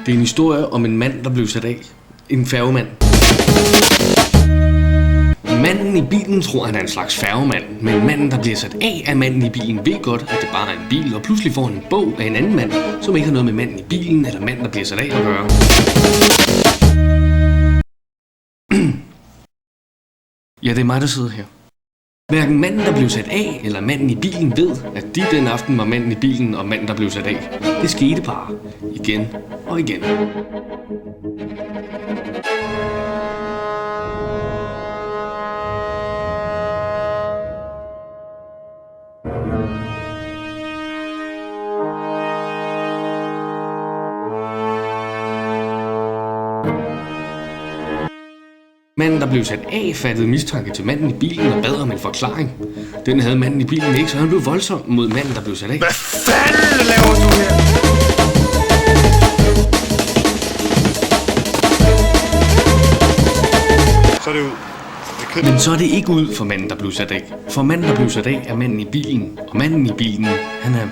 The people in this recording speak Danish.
Det er en historie om en mand, der blev sat af. En færgemand. Manden i bilen tror, han er en slags færgemand, men manden, der bliver sat af manden i bilen, ved godt, at det bare er en bil, og pludselig får han en bog af en anden mand, som ikke har noget med manden i bilen eller manden, der bliver sat af at gøre. Ja, det er mig, der sidder her. Hverken manden, der blev sat af, eller manden i bilen ved, at de den aften var manden i bilen og manden, der blev sat af. Det skete bare. Igen og igen. Manden, der blev sat af, fattede mistanke til manden i bilen og bad om en forklaring. Den havde manden i bilen ikke, så han blev voldsom mod manden, der blev sat af. Hvad fanden laver du her? Så er det ud. Men så er det ikke ud for manden, der blev sat af. For manden, der blev sat af, er manden i bilen. Og manden i bilen, han er